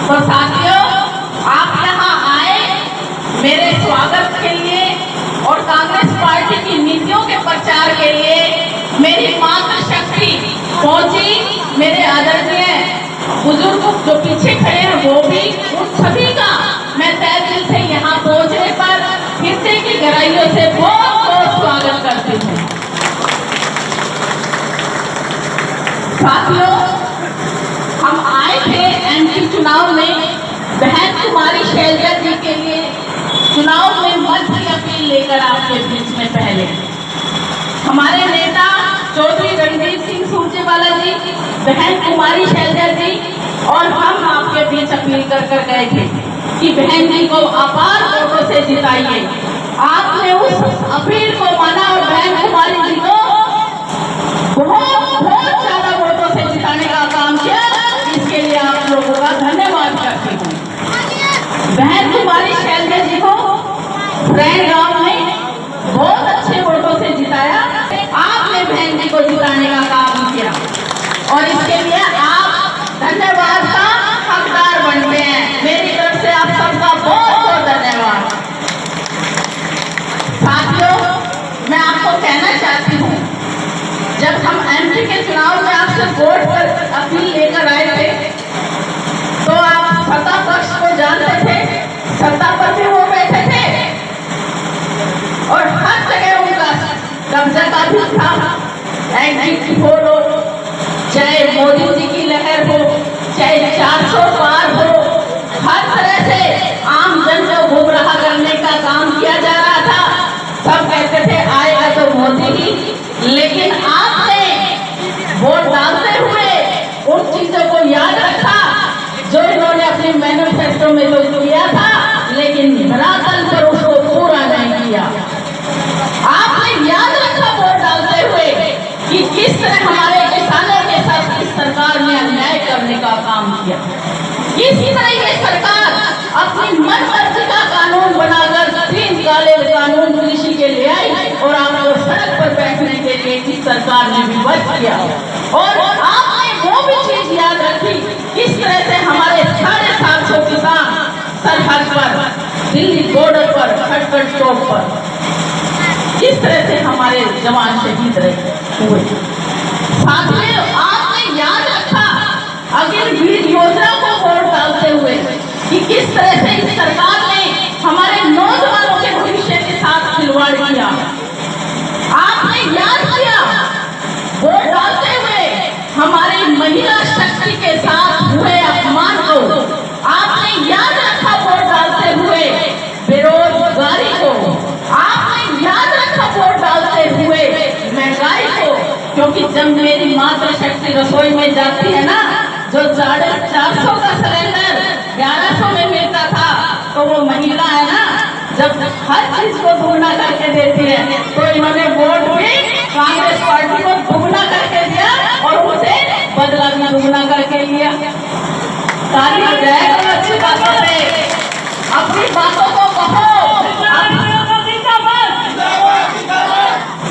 तो साथियों, आप यहाँ आए मेरे स्वागत के लिए और कांग्रेस पार्टी की नीतियों के प्रचार के लिए। मेरी मातृशक्ति पहुंची, मेरे आदरणीय बुजुर्ग जो पीछे खड़े हैं वो भी, उन सभी का मैं तहे दिल से यहाँ पहुंचने पर हिस्से की गहराइयों से बहुत बहुत स्वागत करती हूँ। साथियों, हम आए थे एमपी चुनाव में बहन कुमारी शैलजा जी के लिए चुनाव में मत की अपील लेकर आपके बीच में। पहले हमारे नेता चौधरी रणदीप सिंह सुरजेवाला जी, बहन कुमारी शैलजा जी और हम आपके बीच अपील कर गए थे कि बहन जी को अपार वोटों से जिताइए। आपने उस अपील को माना और बहन कुमारी जी को बहुत ज्यादा वोटों से जिताने का काम किया। इसके लिए आप लोगों का धन्यवाद करती हूँ। बहन कुमारी शैलजा जी को फ्रेंड गांव में बहुत अच्छे वोटों से जिताया। आपने बहन जी को जिताने का काम किया और इसके लिए आप धन्यवाद का हकदार बनते हैं। मेरी तरफ से आप सबका बहुत बहुत धन्यवाद। साथियों, मैं आपको कहना चाहती हूँ, जब हम एमपी के चुनाव में आपसे वोट पर अपील लेकर आए थे तो आप सत्ता पक्ष को जानते थे, सत्ता पर भी वो बैठे थे और हर जगह उनका कब्जा का भी था। एग्जिट पोल हो, चाहे मोदी जी की लहर हो, चाहे 400 पार हो, हर तरह से आम जन को गुमराह करने का काम किया जा रहा था। सब कहते थे आएगा तो मोदी ही, लेकिन आपने वोट डालते हुए उन चीजों को याद रखा जो इन्होंने अपने मैनिफेस्टो में जो किया था, लेकिन धरातल पर उसको पूरा नहीं किया। आपने याद रखा वोट डालते हुए कि किस तरह हमारे किसानों के साथ इस सरकार ने अन्याय करने का काम किया। किस तरह ये सरकार अपनी मनमर्जी का कानून बनाकर 3 काले कानून कृषि के ले आई और आपको सड़क पर बैठने के लिए इस सरकार ने विवश किया। और आपने वो भी चीज याद रखी किस तरह से हमारे 750 किसान सरहद पर, दिल्ली बॉर्डर पर, खटखट चौक पर किस तरह से हमारे जवान शहीद हुए। साथियों, आपने याद रखा अग्निवीर योजना को वोट डालते हुए कि किस तरह से इस सरकार ने हमारे नौजवानों के भविष्य के साथ खिलवाड़ किया। आपने याद किया वोट डालते हुए हमारी महिला शक्ति के साथ हुए अपमान को। आपने याद रखा वोट डालते हुए बेरोजगारी को। आपने याद रखा वोट डालते हुए महंगाई को, क्योंकि जब मेरी मातृशक्ति रसोई में जाती है ना, जो 450 का सिलेंडर 1100 में मिलता था, तो वो महिला है ना, जब हर चीज को दुगना करके देती है, तो इन्होंने वोट भी कांग्रेस पार्टी को दुगना करके दिया और उसे बदला भी दुगना करके लिया। ताली बजाएगा अच्छी बातों से, अपनी बातों को कहो,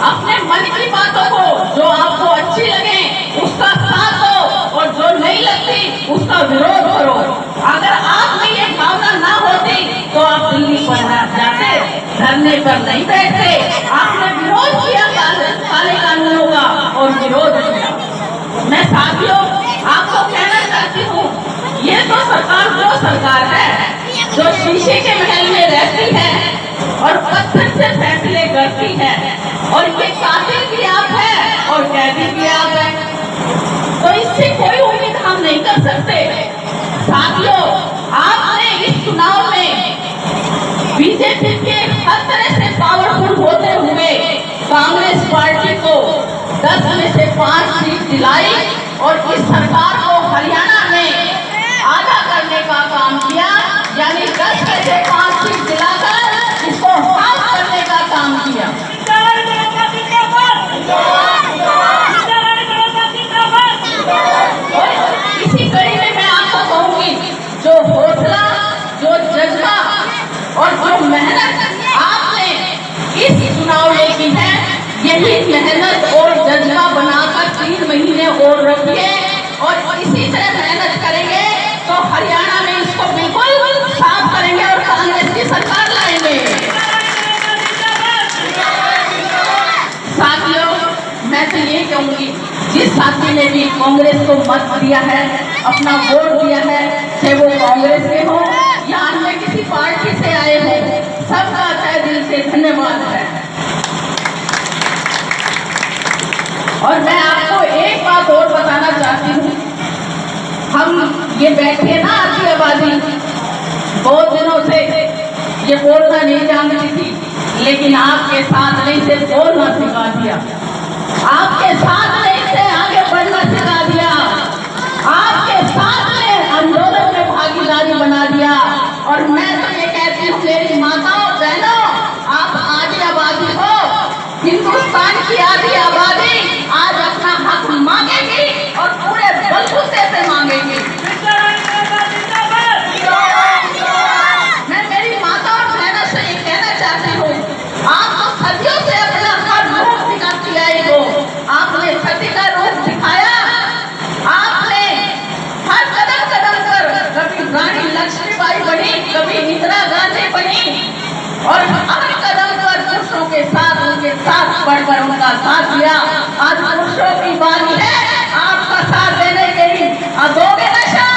अपने मन की बातों को जो आपको अच्छी लगे उसका साथ दो और जो नहीं लगती उसका विरोध करो। अगर आप में ये भावना ना होती तो आप दिल्ली पर जाते, धरने पर नहीं बैठते। आपने विरोध किया काले कानूनों का और विरोध किया। मैं साथियों आपको कहना चाहती हूँ, ये तो सरकार वो सरकार है जो शीशे के महल में रहती है और पत्थर से फैसले करती है, और ये कातिल भी आप है और कैदी भी आप है, तो इससे कोई उम्मीद हम नहीं कर सकते। साथियों, आपने इस चुनाव में बीजेपी के हर तरह से पावरफुल होते हुए कांग्रेस पार्टी को 10 में से 5 सीट दिलाई और इस सरकार को हरियाणा में आधा करने का काम किया, यानी 10 में से 5 सीट दिलाकर इसको हाफ करने का काम किया। इसी कड़ी में मैं आपको कहूंगी, जो हौसला, जो जज्बा और जो मेहनत आपने इस चुनाव में की है, यही मेहनत और जज्बा बनाकर 3 महीने और रखिए और इसी तरह मेहनत करेंगे तो हरियाणा में कांग्रेस को मत दिया है, अपना वोट दिया है, चाहे वो कांग्रेस के हो या अन्य किसी पार्टी से आए हो, सबका तहे दिल से धन्यवाद है। और मैं आपको एक बात और बताना चाहती हूँ, हम ये बैठे ना आपकी आबादी बहुत दिनों से ये बोलना नहीं जानती थी, लेकिन आपके साथ नहीं से बोलना सिखा दिया, आपके साथ नहीं से आगे बढ़ना सिखा दिया, आपके साथ में आंदोलन में भागीदारी बना दिया। और मैं तो ये कहती हूँ मेरी माताओं बहनों, आप आधी आबादी हो, हिंदुस्तान की आधी आबादी आज अपना हक मांगेगी और पूरे बलबूते से मांगेगी। मैं मेरी माता और बहनों से ये कहना चाहती हूँ, आप तो सदियों से अपना हर रूप दिखाती आई हो, आपने सती का रूप दिखाया, आपने हर कदम कदम पर कभी रानी लक्ष्मीबाई बनी, कभी इंदिरा गांधी बनी, और हर कदम पर पुरुषों के साथ उनके साथ बढ़कर उनका साथ दिया। आज पुरुषों की बारी है आपका साथ देने के लिए, दोगे ना साथ?